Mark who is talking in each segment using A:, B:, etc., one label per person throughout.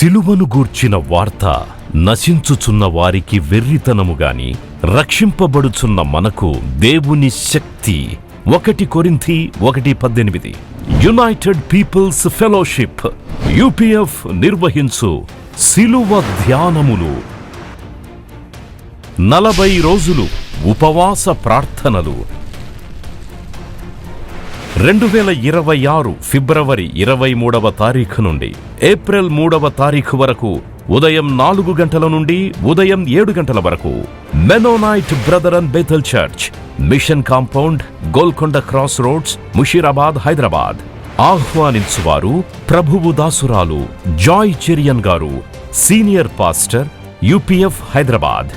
A: సిలువను గూర్చిన వార్త నశించుచున్న వారికి వెర్రితనము గాని రక్షింపబడుచున్న మనకు దేవుని శక్తి. 1 కొరింథీ 1:18. యునైటెడ్ పీపుల్స్ ఫెలోషిప్ UPF నిర్వహించు సిలువ ధ్యానములు. 40 రోజులు ఉపవాస ప్రార్థనలు. 2026 ఫిబ్రవరి 23వ తారీఖు నుండి ఏప్రిల్ 3వ తారీఖు వరకు ఉదయం 4 గంటల నుండి ఉదయం 7 గంటల వరకు Mennonite brother and Bethel church, mission compound, Golconda cross roads, Musheerabad, Hyderabad. ఆహ్వానించువారు ప్రభువు దాసురాలు జాయ్ చెరియన్ గారు, senior pastor, UPF Hyderabad.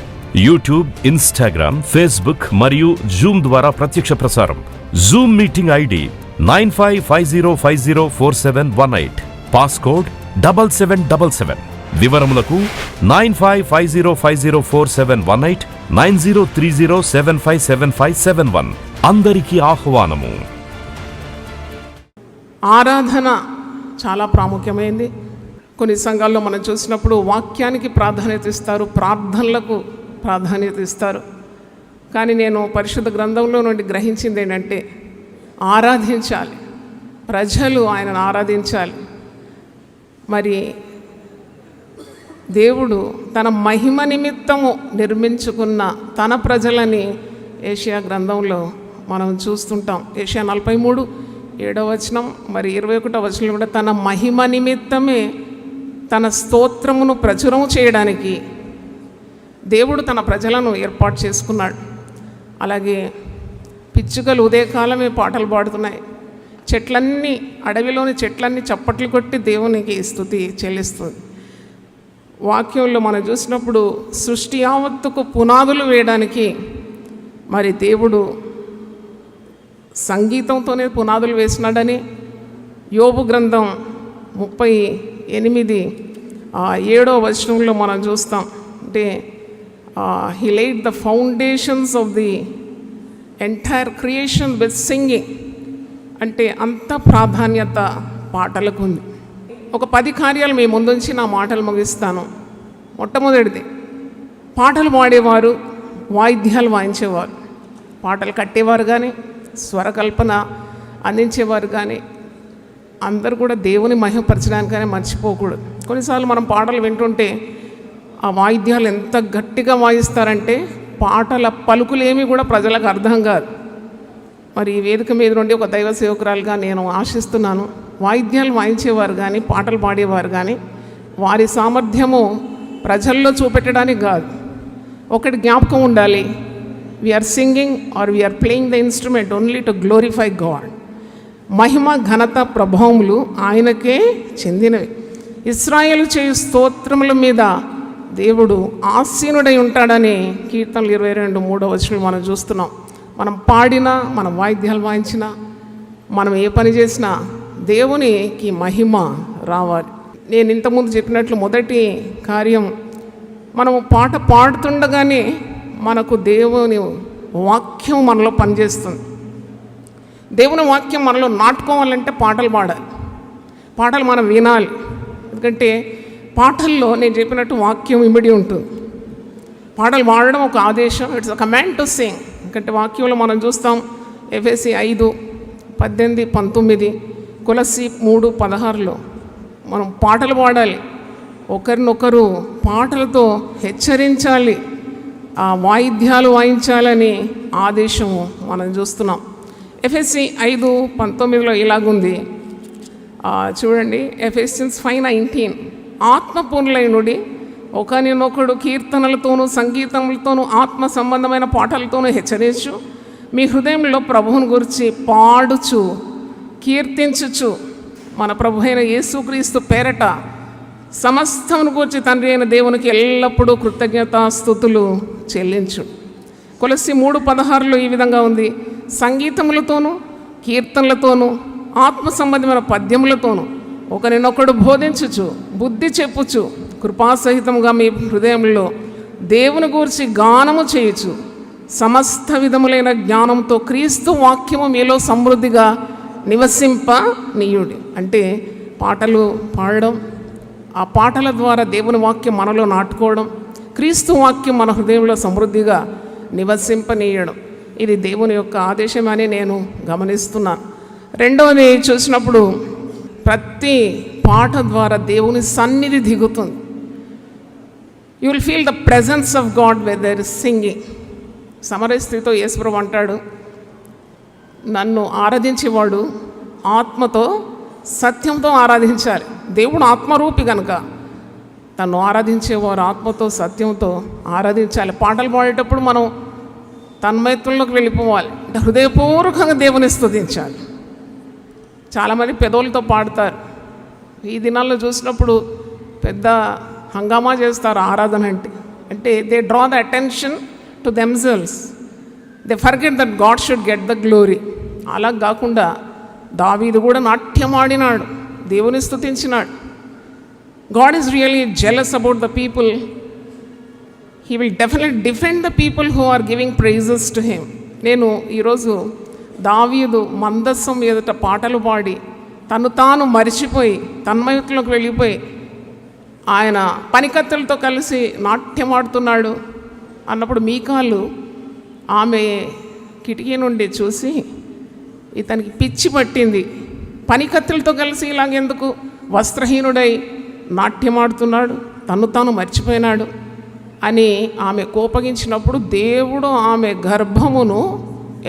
A: YouTube, Instagram, Facebook మరియు జూమ్ ద్వారా ప్రత్యక్ష ప్రసారం. Zoom meeting ID 9550504718, passcode 7777. వివరములకు 9550504718, 9030757571. అందరికీ ఆహ్వానము.
B: ఆరాధన చాలా ప్రాముఖ్యమైంది. కొన్ని సంఘాల్లో మనం చూసినప్పుడు వాక్యానికి ప్రాధాన్యత ఇస్తారు, ప్రార్థనలకు ప్రాధాన్యత ఇస్తారు. కానీ నేను పరిశుద్ధ గ్రంథంలో నుండి గ్రహించింది ఏంటంటే, ఆరాధించాలి, ప్రజలు ఆయనను ఆరాధించాలి. మరి దేవుడు తన మహిమ నిమిత్తము నిర్మించుకున్న తన ప్రజలని ఏషియా గ్రంథంలో మనం చూస్తుంటాం. ఏషియా 43:7 మరి 21 కూడా తన మహిమ నిమిత్తమే తన స్తోత్రమును ప్రచురం చేయడానికి దేవుడు తన ప్రజలను ఏర్పాటు చేసుకున్నాడు. అలాగే పిచ్చుకలు ఉదయకాలమే పాటలు పాడుతున్నాయి. చెట్లన్నీ, అడవిలోని చెట్లన్నీ చప్పట్లు కొట్టి దేవునికి స్తుతి చెల్లిస్తుంది. వాక్యంలో మనం చూసినప్పుడు సృష్టి యావత్తుకు పునాదులు వేయడానికి మరి దేవుడు సంగీతంతోనే పునాదులు వేసినాడని యోబు గ్రంథం 38:7 మనం చూస్తాం. అంటే he laid the foundations of the entire creation with singing. అంటే అంత ప్రాధాన్యత పాటలకు ఉంది. ఒక 10 కార్యాలు మీ ముందుంచి నా మాటలు ముగిస్తాను. మొట్టమొదటిది, పాటలు పాడేవారు, వాయిద్యాలు వాయించేవారు, పాటలు కట్టేవారు కానీ, స్వరకల్పన అందించేవారు కానీ అందరూ కూడా దేవుని మహిమపరచడానికనే మర్చిపోకూడదు. కొన్నిసార్లు మనం పాటలు వింటుంటే ఆ వాయిద్యాలు ఎంత గట్టిగా వాయిస్తారంటే పాటల పలుకులేమి కూడా ప్రజలకు అర్థం కాదు. మరి ఈ వేదిక మీద నుండి ఒక దైవ సేవకురాలుగా నేను ఆశిస్తున్నాను, వాయిద్యాలు వాయించేవారు కానీ, పాటలు పాడేవారు కానీ వారి సామర్థ్యము ప్రజల్లో చూపెట్టడానికి కాదు. ఒకటి జ్ఞాపకం ఉండాలి, we're singing or we're playing the instrument only to glorify God. మహిమ, ఘనత, ప్రభావములు ఆయనకే చెందినవి. ఇశ్రాయేలు చేయు స్తోత్రముల మీద దేవుడు ఆసీనుడై ఉంటాడని కీర్తనలు 22:3 మనం చూస్తున్నాం. మనం పాడినా, మనం వాయిద్యాలు వాయించినా, మనం ఏ పని చేసినా దేవునికి మహిమ రావాలి. నేను ఇంతకుముందు చెప్పినట్లు మొదటి కార్యం, మనము పాట పాడుతుండగానే మనకు దేవుని వాక్యం మనలో పనిచేస్తుంది. దేవుని వాక్యం మనలో నాటుకోవాలంటే పాటలు పాడాలి, పాటలు మనం వినాలి. ఎందుకంటే పాటల్లో నేను చెప్పినట్టు వాక్యం ఇమిడి ఉంటుంది. పాటలు పాడడం ఒక ఆదేశం, it's a command to sing. ఎందుకంటే వాక్యంలో మనం చూస్తాం ఎఫెసీ 5:18-19, కొలస్సీ 3:16 మనం పాటలు పాడాలి, ఒకరినొకరు పాటలతో హెచ్చరించాలి, ఆ వాయిద్యాలు వాయించాలని ఆదేశము మనం చూస్తున్నాం. ఎఫెసీ 5:19 ఇలాగుంది, చూడండి. ఎఫెసియన్స్ 5:19, ఆత్మపూర్ణులైనడి ఒకరినొకడు కీర్తనలతోనూ సంగీతములతోనూ ఆత్మ సంబంధమైన పాటలతోనూ హెచ్చరించు, మీ హృదయంలో ప్రభువుని గురించి పాడుచు కీర్తించుచు, మన ప్రభు అయిన యేసుక్రీస్తు పేరట సమస్తమును గురించి తండ్రి అయిన దేవునికి ఎల్లప్పుడూ కృతజ్ఞతాస్తుతులు చెల్లించు. కొలస్సీ 3:16 ఈ విధంగా ఉంది, సంగీతములతోనూ కీర్తనలతోనూ ఆత్మ సంబంధమైన పద్యములతోనూ ఒకరినొకడు బోధించుచు బుద్ధి చెప్పుచు కృపాసహితంగా మీ హృదయంలో దేవుని గూర్చి గానము చేయుచు సమస్త విధములైన జ్ఞానంతో క్రీస్తు వాక్యము మీలో సమృద్ధిగా నివసింప నీయుడి. అంటే పాటలు పాడడం, ఆ పాటల ద్వారా దేవుని వాక్యం మనలో నాటుకోవడం, క్రీస్తు వాక్యం మన హృదయంలో సమృద్ధిగా నివసింపనీయడం, ఇది దేవుని యొక్క ఆదేశం అని నేను గమనిస్తున్నాను. రెండవది చూసినప్పుడు ప్రతి పాట ద్వారా దేవుని సన్నిధి దిగుతుంది. You will feel the presence of God where there is singing. సమరయ స్త్రీతో యేసుప్రభు అంటాడు, నన్ను ఆరాధించేవాడు ఆత్మతో సత్యంతో ఆరాధించాలి. దేవుడు ఆత్మరూపి కనుక తను ఆరాధించేవారు ఆత్మతో సత్యంతో ఆరాధించాలి. పాటలు పాడేటప్పుడు మనం తన్మయత్వంలోకి వెళ్ళిపోవాలి, అంటే హృదయపూర్వకంగా దేవుని స్తుతించాలి. చాలామంది పెదవులతో పాడతారు. ఈ దినాల్లో చూసినప్పుడు పెద్ద హంగామా చేస్తారు ఆరాధన అంటే they draw the attention to themselves, they forget that God should get the glory. అలా కాకుండా దావీదు కూడా నాట్యం ఆడినాడు, దేవుని స్తుతించినాడు. God is really jealous about the people. He will definitely defend the people who are giving praises to him. నేను ఈరోజు దావీదు మందస్సం ఎదుట పాటలు పాడి తను తాను మరిచిపోయి తన్మయత్వంలోకి వెళ్ళిపోయి ఆయన పనికత్తెలతో కలిసి నాట్యం ఆడుతున్నాడు అన్నప్పుడు మీకాలు ఆమె కిటికీ నుండి చూసి ఇతనికి పిచ్చి పట్టింది, పనికత్తెలతో కలిసి ఇలాగెందుకు వస్త్రహీనుడై నాట్యమాడుతున్నాడు, తను తాను మర్చిపోయినాడు అని ఆమె కోపగించినప్పుడు దేవుడు ఆమె గర్భమును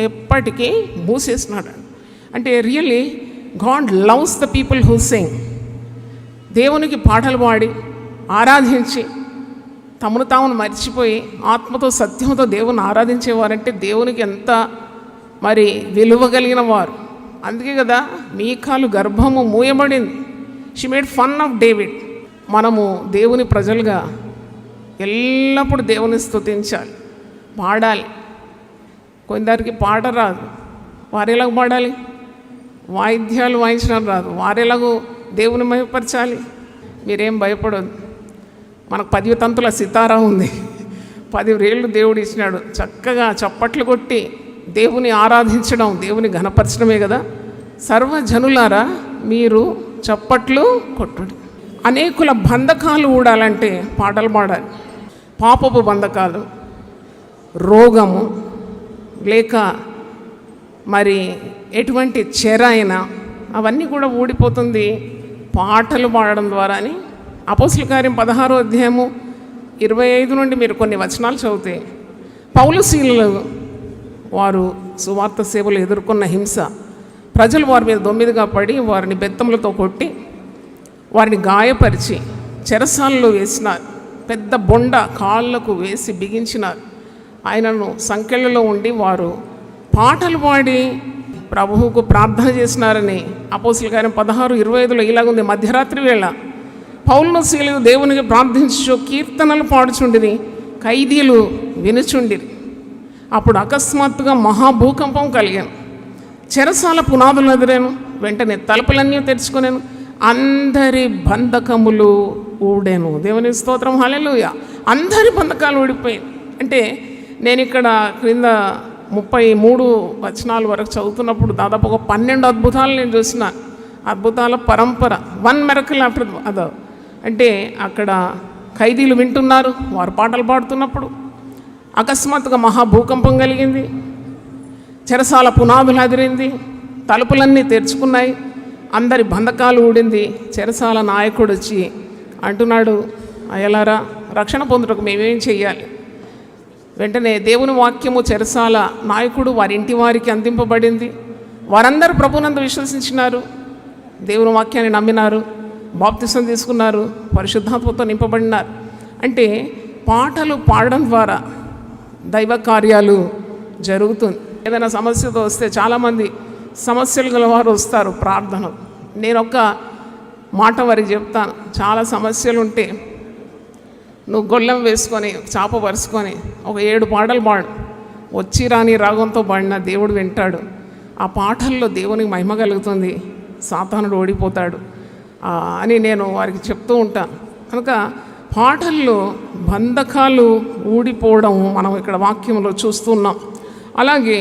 B: ఎప్పటికీ మూసేసినాడు. అంటే really God loves the people who Singh. దేవునికి పాటలు పాడి ఆరాధించి తమను తామును మర్చిపోయి ఆత్మతో సత్యంతో దేవుని ఆరాధించేవారంటే దేవునికి ఎంత మరి విలువ కలిగిన వారు. అందుకే కదా మీకాలు గర్భము మూయబడింది. She made fun of David. మనము దేవుని ప్రజలుగా ఎల్లప్పుడూ దేవుని స్తుతించాలి, పాడాలి. కొందరికి పాట రాదు, వారెలాగ పాడాలి? వాయిద్యాలు వాయించడం రాదు, వారెలాగూ దేవుని మహిమపరచాలి? మీరేం భయపడదు. మనకు 10 తంతుల సితారా ఉంది, 10 వేళ్ళు దేవుడు ఇచ్చినాడు. చక్కగా చప్పట్లు కొట్టి దేవుని ఆరాధించడం, దేవుని ఘనపరచడమే కదా. సర్వజనులారా మీరు చప్పట్లు కొట్టుడి. అనేకుల బంధకాలు ఊడాలంటే పాటలు పాడాలి. పాపపు బంధకాలు, రోగము, లేక మరి ఎటువంటి చెర అయినా అవన్నీ కూడా ఊడిపోతుంది పాటలు పాడడం ద్వారా అని అపోస్తలుల కార్యం 16వ అధ్యాయము 25 నుండి మీరు కొన్ని వచనాలు చదివితే పౌలు శీలలు వారు సువార్త సేవలు ఎదుర్కొన్న హింస, ప్రజలు వారి మీద దొమ్మిదిగా పడి వారిని బెత్తములతో కొట్టి వారిని గాయపరిచి చెరసాలలో వేసినారు. పెద్ద బొండ కాళ్ళకు వేసి బిగించినారు. ఆయనను సంకెళ్ళలో ఉండి వారు పాటలు పాడి ప్రభువుకు ప్రార్థన చేసినారని అపోస్తలుల కార్యం 16:25 ఇలాగుంది. మధ్యరాత్రి వేళ పౌలును శీలలు దేవునికి ప్రార్థించు కీర్తనలు పాడుచుండిరి, ఖైదీలు వినుచుండిరి. అప్పుడు అకస్మాత్తుగా మహాభూకంపం కలిగాను, చెరసాల పునాదులు ఎదిరాను, వెంటనే తలుపులన్నీ తెరుచుకున్నాను, అందరి బంధకములు ఊడాను. దేవుని స్తోత్రం, హల్లెలూయా. అందరి బంధకాలు ఊడిపోయాయి. అంటే నేను ఇక్కడ క్రింద 33 వచనాల వరకు చదువుతున్నప్పుడు దాదాపు ఒక 12 అద్భుతాలు నేను చూసిన. అద్భుతాల పరంపర, 1 మిరకిల్ ఆఫ్టర్ అదర్. అంటే అక్కడ ఖైదీలు వింటున్నారు, వారు పాటలు పాడుతున్నప్పుడు అకస్మాత్తుగా మహాభూకంపం కలిగింది, చెరసాల పునాదులు అదిరింది, తలుపులన్నీ తెరుచుకున్నాయి, అందరి బంధకాలు ఊడింది. చెరసాల నాయకుడు వచ్చి అంటున్నాడు, అయ్యలారా రక్షణ పొందుటకు మేమేం చెయ్యాలి? వెంటనే దేవుని వాక్యము చెరసాల నాయకుడు వారి ఇంటి వారికి అందింపబడింది. వారందరూ ప్రభునందు విశ్వసించినారు, దేవుని వాక్యాన్ని నమ్మినారు, బాప్తిసం తీసుకున్నారు, పరిశుద్ధాత్మతో నింపబడినారు. అంటే పాటలు పాడడం ద్వారా దైవ కార్యాలు జరుగుతుంది. ఏదైనా సమస్యతో వస్తే చాలామంది సమస్యలు గల వారు వస్తారు ప్రార్థన. నేను ఒక మాట వారికి చెప్తాను, చాలా సమస్యలు ఉంటే నువ్వు గొళ్ళెం వేసుకొని చాప పరుచుకొని ఒక 7 పాటలు పాడు, వచ్చి రాని రాగంతో పాడిన దేవుడు వింటాడు. ఆ పాటల్లో దేవునికి మహిమ కలుగుతుంది, సాతానుడు ఓడిపోతాడు అని నేను వారికి చెప్తూ ఉంటాను. కనుక పాటల్లో బంధకాలు ఊడిపోవడం మనం ఇక్కడ వాక్యంలో చూస్తున్నాం. అలాగే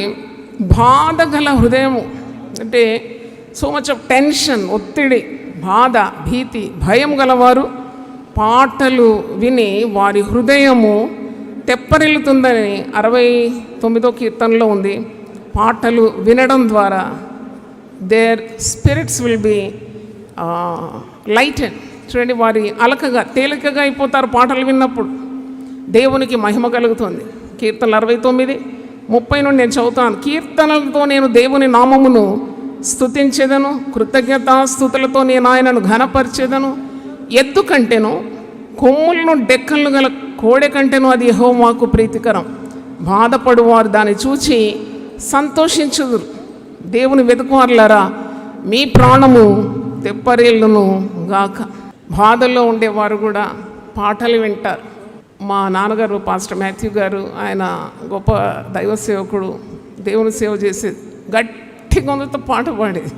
B: బాధ గల హృదయము, అంటే సో మచ్ ఆఫ్ టెన్షన్, ఒత్తిడి, బాధ, భీతి, భయం గలవారు పాటలు విని వారి హృదయము తెప్పరిల్లుతుందని 69వ కీర్తనలో ఉంది. పాటలు వినడం ద్వారా their spirits will be lighted. చూడండి, వారి అలకగా తేలికగా అయిపోతారు పాటలు విన్నప్పుడు. దేవునికి మహిమ కలుగుతుంది. కీర్తనలు 69:30 నుండి నేను చదువుతాను. కీర్తనలతో నేను దేవుని నామమును స్తుతించెదను, కృతజ్ఞతాస్తుతులతో నేను ఆయనను ఘనపరిచెదను. ఎద్దు కంటేను కొమ్ములను డెక్కలను గల కోడె కంటేను అది యెహోవాకు ప్రీతికరం. బాధపడు వారు దాన్ని చూచి సంతోషించుదురు. దేవుని వెతుకువారులారా, మీ ప్రాణము తెప్పరిల్లును గాక. బాధల్లో ఉండేవారు కూడా పాటలు వింటారు. మా నాన్నగారు పాస్టర్ మాథ్యూ గారు, ఆయన గొప్ప దైవ సేవకుడు, దేవుని సేవ చేసేది. గట్టి గొంతుతో పాట పాడేది.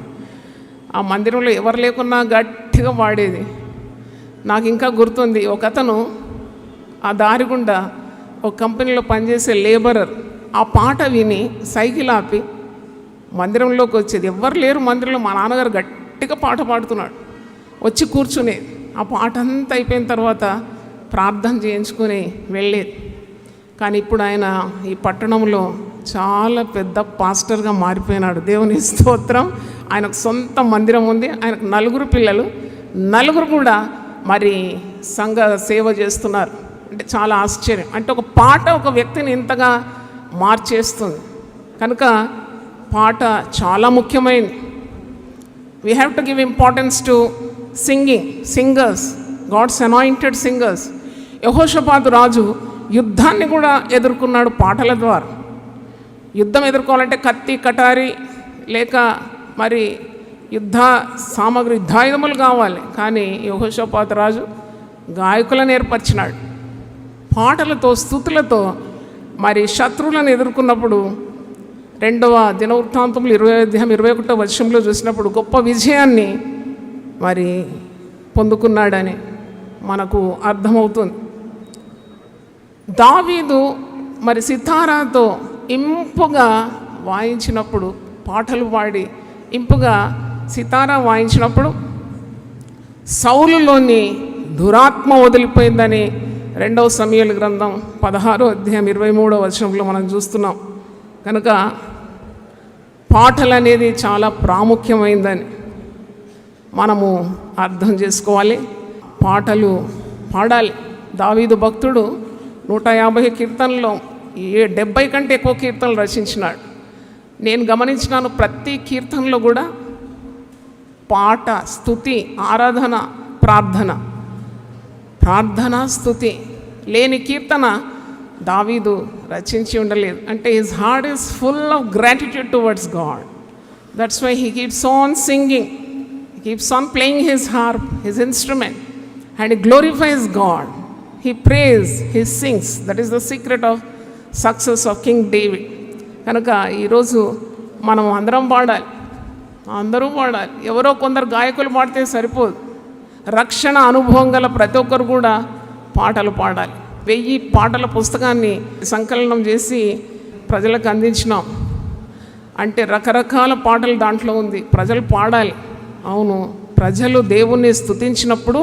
B: ఆ మందిరంలో ఎవరు లేకున్నా గట్టిగా పాడేది. నాకు ఇంకా గుర్తుంది, ఒక అతను ఆ దారి గుండా ఒక కంపెనీలో పనిచేసే లేబరర్ ఆ పాట విని సైకిల్ ఆపి మందిరంలోకి వచ్చేది. ఎవ్వరు లేరు మందిరంలో, మా నాన్నగారు గట్టిగా పాట పాడుతున్నాడు. వచ్చి కూర్చునేది. ఆ పాట అంతా అయిపోయిన తర్వాత ప్రార్థన చేయించుకొని వెళ్ళేది. కానీ ఇప్పుడు ఆయన ఈ పట్టణంలో చాలా పెద్ద పాస్టర్గా మారిపోయినాడు. దేవుని స్తోత్రం. ఆయనకు సొంత మందిరం ఉంది. ఆయనకు 4 పిల్లలు, 4 కూడా మరి సంఘ సేవ చేస్తున్నారు. అంటే చాలా ఆశ్చర్యం. అంటే ఒక పాట ఒక వ్యక్తిని ఇంతగా మార్చేస్తుంది. కనుక పాట చాలా ముఖ్యమైనది. We have to give importance to singers, God's anointed singers. యెహోషాపాతు రాజు యుద్ధాన్ని కూడా ఎదుర్కొన్నాడు పాటల ద్వారా. యుద్ధం ఎదుర్కోవాలంటే కత్తి, కటారి లేక మరి యుద్ధ సామగ్రి, యుద్ధాయుధములు కావాలి. కానీ యెహోషాపాతు రాజు గాయకులను ఏర్పరిచినాడు. పాటలతో, స్తుతులతో మరి శత్రువులను ఎదుర్కొన్నప్పుడు 2వ దినవృత్తాంతములు 20:21 చూసినప్పుడు గొప్ప విజయాన్ని మరి పొందుకున్నాడని మనకు అర్థమవుతుంది. దావీదు మరి సితారాతో ఇంపుగా వాయించినప్పుడు, పాటలు పాడి ఇంపుగా సితారా వాయించినప్పుడు సౌలులోని దురాత్మ వదిలిపోయిందని 2వ సమూయేలు గ్రంథం 16:23 మనం చూస్తున్నాం. కనుక పాటలు అనేది చాలా ప్రాముఖ్యమైందని మనము అర్థం చేసుకోవాలి. పాటలు పాడాలి. దావీదు భక్తుడు 150 కీర్తనలో 70 కంటే ఎక్కువ కీర్తనలు రచించినాడు. నేను గమనించినాను, ప్రతి కీర్తనలో కూడా పాట, స్తుతి, ఆరాధన, ప్రార్థన, స్తుతి లేని కీర్తన దావీదు రచించి ఉండలేదు. అంటే his heart is full of gratitude towards God. That's why he keeps on singing, he keeps on playing his harp, his instrument, and he glorifies God. He praise, he sings. That is the secret of success of king David. కనుక ఈరోజు మనం అందరం పాడాలి, అందరూ పాడాలి. ఎవరో కొందరు గాయకులు పాడితే సరిపోదు. రక్షణ అనుభవం గల ప్రతి ఒక్కరు కూడా పాటలు పాడాలి. 1000 పాటల పుస్తకాన్ని సంకలనం చేసి ప్రజలకు అందించినాం. అంటే రకరకాల పాటలు దాంట్లో ఉంది. ప్రజలు పాడాలి. అవును, ప్రజలు దేవుణ్ణి స్తుతించినప్పుడు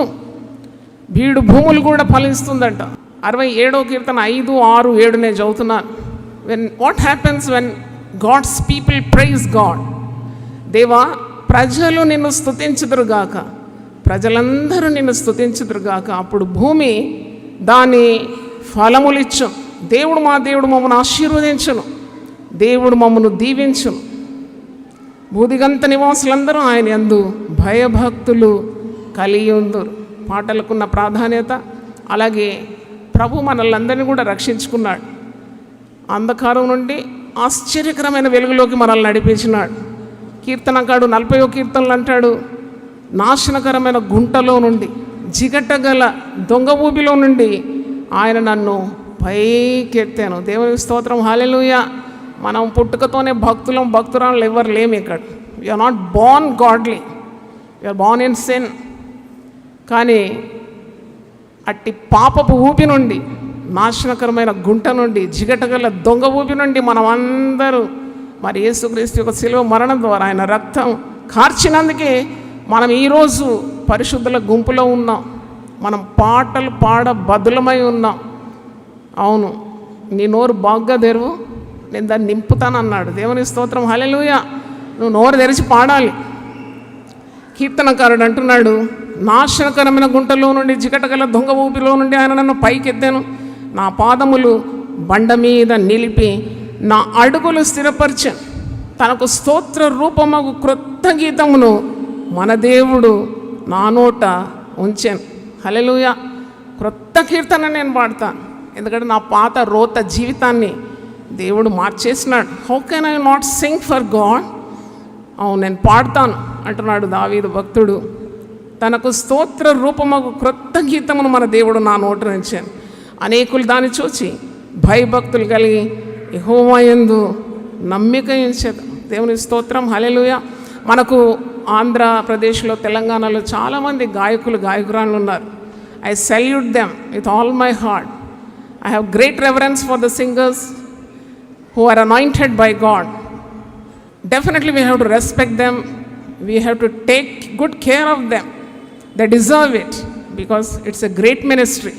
B: బీడు భూములు కూడా ఫలిస్తుందంట. 67వ కీర్తన 5, 6, 7 నేను చదువుతున్నాను. What happens when God's people praise God. దేవా, ప్రజలు నిన్ను స్తుతించుదురుగాక, ప్రజలందరూ నిన్ను స్తుతించుదురుగాక. అప్పుడు భూమి దాని ఫలములిచ్చు. దేవుడు మా దేవుడు మమ్మను ఆశీర్వదించును, దేవుడు మమ్మను దీవించును. భూదిగంత నివాసులందరూ ఆయన యందు భయభక్తులు కలిగి ఉందురు. పాటలకున్న ప్రాధాన్యత. అలాగే ప్రభు మనల్ని కూడా రక్షించుకున్నాడు. అంధకారం నుండి ఆశ్చర్యకరమైన వెలుగులోకి మనల్ని నడిపించినాడు. కీర్తనకాడు 40వ కీర్తనలు అంటాడు, నాశనకరమైన గుంటలో నుండి, జిగటగల దొంగ ఊబిలో నుండి ఆయన నన్ను పైకెత్తాను. దేవుని స్తోత్రం, హల్లెలూయా. మనం పుట్టుకతోనే భక్తురాలు ఎవరు లేము ఇక్కడ. You're not born godly, you're born in sin. కానీ అట్టి పాపపు ఊపి నుండి, నాశనకరమైన గుంట నుండి, జిగటగల దొంగ ఊపి నుండి మనం అందరూ మరి యేసుక్రీస్తు యొక్క శిలువ మరణం ద్వారా ఆయన రక్తం కార్చినందుకే మనం ఈరోజు పరిశుద్ధుల గుంపులో ఉన్నాం. మనం పాటలు పాడ బదులమై ఉన్నాం. అవును, నీ నోరు బాగా తెరువు, నేను దాన్ని నింపుతానన్నాడు. దేవుని స్తోత్రం, హల్లెలూయా. నువ్వు నోరు తెరిచి పాడాలి. కీర్తనకారుడు అంటున్నాడు, నాశనకరమైన గుంటలో నుండి, చికటగల దొంగ ఊపిలో నుండి ఆయన నన్ను పైకెత్తాను. నా పాదములు బండ మీద నిలిపి నా అడుగులు స్థిరపరిచాను. తనకు స్తోత్ర రూపమగు క్రొత్త గీతమును మన దేవుడు నా నోట ఉంచాను. హల్లెలూయా. క్రొత్త కీర్తన నేను పాడతాను, ఎందుకంటే నా పాత రోత జీవితాన్ని దేవుడు మార్చేసినాడు. How can I not sing for God? అవును, నేను పాడతాను అంటున్నాడు దావీదు భక్తుడు. తనకు స్తోత్ర రూపమగు క్రొత్త గీతమును మన దేవుడు నా నోట ఉంచాను. అనేకులు దాన్ని చూచి భయభక్తులు కలిగి యెహోవా యందు నమ్మిక ఉంచేది. దేవుని స్తోత్రం, హల్లెలూయా. మనకు ఆంధ్రప్రదేశ్లో, తెలంగాణలో చాలామంది గాయకురాళ్ళు ఉన్నారు. I salute them with all my heart. I have great reverence for the singers who are anointed by God. Definitely we have to respect them. We have to take good care of them. They deserve it because it's a great ministry.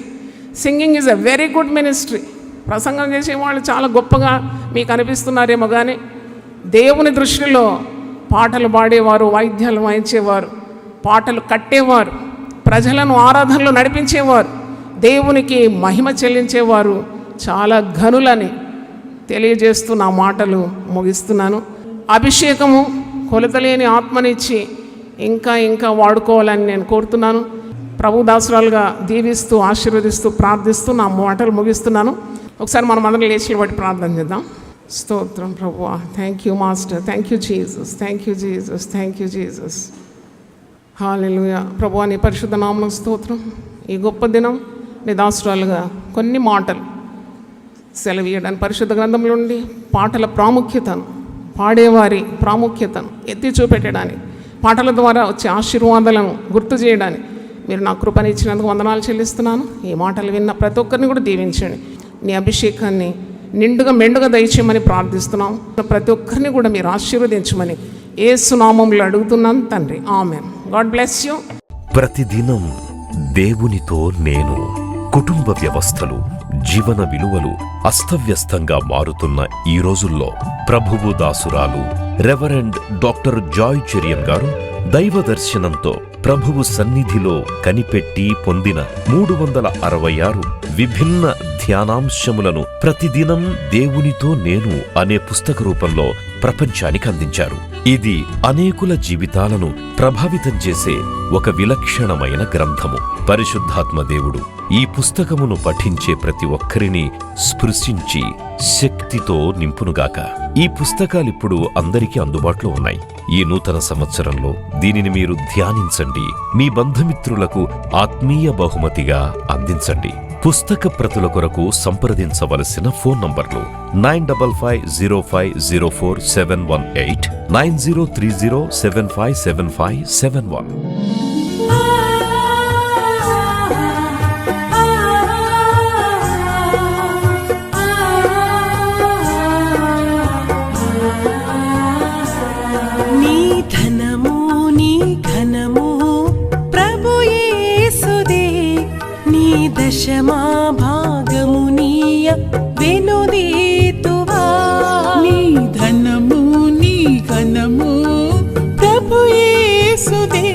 B: Singing is a very good ministry. ప్రసంగం చేసే వాళ్ళు చాలా గొప్పగా మీకు అనిపిస్తున్నారేమో, కానీ దేవుని దృష్టిలో పాటలు పాడేవారు, వాయిద్యాలు వాయించేవారు, పాటలు కట్టేవారు, ప్రజలను ఆరాధనలో నడిపించేవారు, దేవునికి మహిమ చెల్లించేవారు చాలా ఘనులని తెలియజేస్తూ నా మాటలు ముగిస్తున్నాను. అభిషేకము కొలతలేని ఆత్మనిచ్చి ఇంకా ఇంకా వాడుకోవాలని నేను కోరుతున్నాను. ప్రభు దాసురాలుగా దీవిస్తూ, ఆశీర్వదిస్తూ, ప్రార్థిస్తూ నా మాటలు ముగిస్తున్నాను. ఒకసారి మనం అందరం లేచి బట్టి ప్రార్థన చేద్దాం. స్తోత్రం ప్రభువా, thank you master, thank you Jesus, thank you Jesus, thank you Jesus. Hallelujah. ప్రభువా, నీ పరిశుద్ధ నామమునకు స్తోత్రం. ఈ గొప్ప దినం నీ దాసురాలుగా కొన్ని మాటలు సెలవీయడానికి, పరిశుద్ధ గ్రంథంలో నుండి పాటల ప్రాముఖ్యతను, పాడేవారి ప్రాముఖ్యతను ఎత్తి చూపెట్టడానికి, పాటల ద్వారా వచ్చే ఆశీర్వాదాలను గుర్తు చేయడానికి మీరు నా కృపని ఇచ్చినందుకు వందనాలు చెల్లిస్తున్నాను. ఈ మాటలు విన్న ప్రతి ఒక్కరిని కూడా దీవించండి. నీ అభిషేకాన్ని నిండుగా మెండుగా దయచేయమని ప్రార్థిస్తున్నాం. ప్రతి ఒక్కరిని కూడా మీరు ఆశీర్వదించమని యేసు నామములో అడుగుతున్నాను తండ్రి, ఆమేన్. God bless you.
A: ప్రతిదినం దేవునితో నేను. కుటుంబ వ్యవస్థలు, జీవన విలువలు అస్తవ్యస్తంగా మారుతున్న ఈ రోజుల్లో ప్రభువు దాసురాలు రెవరెండ్ డాక్టర్ జాయ్ చెరియన్ గారు దైవ దర్శనంతో ప్రభువు సన్నిధిలో కనిపెట్టి పొందిన 366 విభిన్న ధ్యానాంశములను ప్రతిదినం దేవునితో నేను అనే పుస్తక రూపంలో ప్రపంచానికి అందించారు. ఇది అనేకుల జీవితాలను ప్రభావితం చేసే ఒక విలక్షణమైన గ్రంథము. పరిశుద్ధాత్మ దేవుడు ఈ పుస్తకమును పఠించే ప్రతి ఒక్కరిని స్పృశించి శక్తితో నింపునుగాక. ఈ పుస్తకాలిప్పుడు అందరికీ అందుబాటులో ఉన్నాయి. ఈ నూతన సంవత్సరంలో దీనిని మీరు ధ్యానించండి, మీ బంధుమిత్రులకు ఆత్మీయ బహుమతిగా అందించండి. పుస్తక ప్రతుల కొరకు సంప్రదించవలసిన ఫోన్ నంబర్లు 9550504718, 9030757571.
C: దశమా భాగమునీయ వెనుదీతువా. నీ ధనము నీ ఘనము ప్రభు యేసుదే,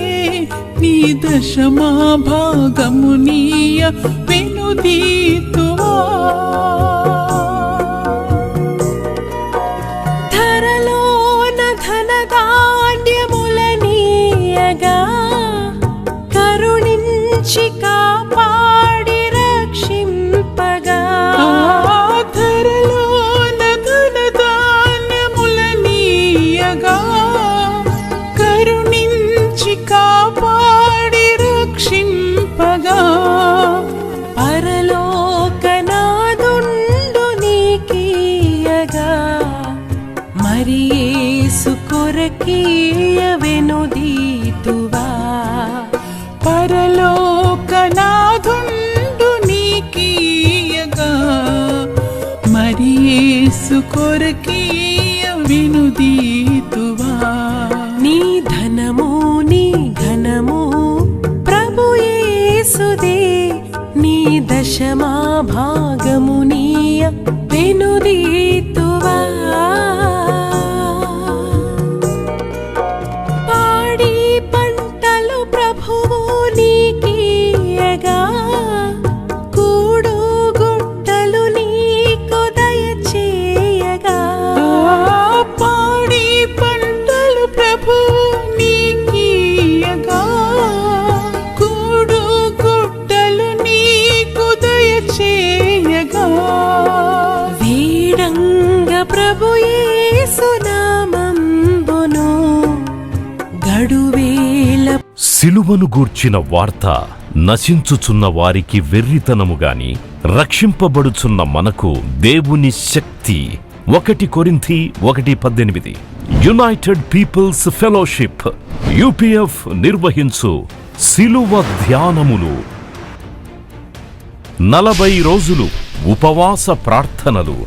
C: నీ దశమా భాగమునీయ వెనుదీతువా. ధరలోన ధనధాన్యములనీయగా కరుణించి కొరకీయ వెనుదీతువా. పరలోకనాథుండు నీకీయగా మరి యేసు కొరకీయ వెనుదీతువా. నీ ధనము నీ ఘనము ప్రభు యేసుదే, దశమా భాగమునీయ వెనుదీతువా పాడి పంటలు ప్రభువు నీకీయగా కూడు గుట్టలు నీకు దయచేయగా పాడి పంటలు ప్రభువు నీకీయగా కూడు గుట్టలు నీకు దయచేయగా వీడంగ ప్రభు యేసు నామంబును గడువేల
A: సిలువను గూర్చిన వార్త నశించుచున్న వారికి వెర్రితనముగాని రక్షింపబడుచున్న మనకు దేవుని శక్తి. 1 కొరింథీ 1:18. యునైటెడ్ పీపుల్స్ ఫెలోషిప్ UPF నిర్వహించు సిలువ ధ్యానములు. 40 రోజులు ఉపవాస ప్రార్థనలు.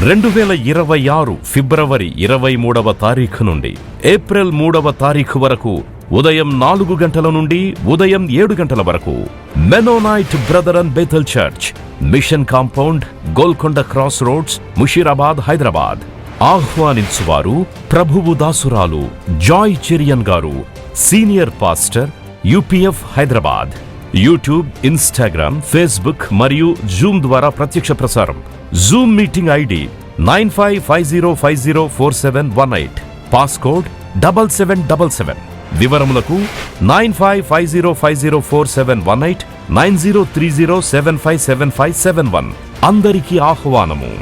A: 2026 ఫిబ్రవరి 23వ తారీఖు నుండి ఏప్రిల్ 3వ తారీఖు వరకు ఉదయం 4 గంటల నుండి ఉదయం 7 గంటల వరకు Mennonite brother and Bethel church, mission compound, Golconda cross roads, Musheerabad, Hyderabad. ఆహ్వానించువారు ప్రభువు దాసురాలు జాయ్ చెరియన్ గారు, senior pastor, UPF Hyderabad. YouTube, Instagram, Facebook మరియు జూమ్ ద్వారా ప్రత్యక్ష ప్రసారం. Zoom meeting ID 9550504718. పాస్కోడ్ 7777. వివరములకు 9550504718, 9030757571. అందరికీ ఆహ్వానము.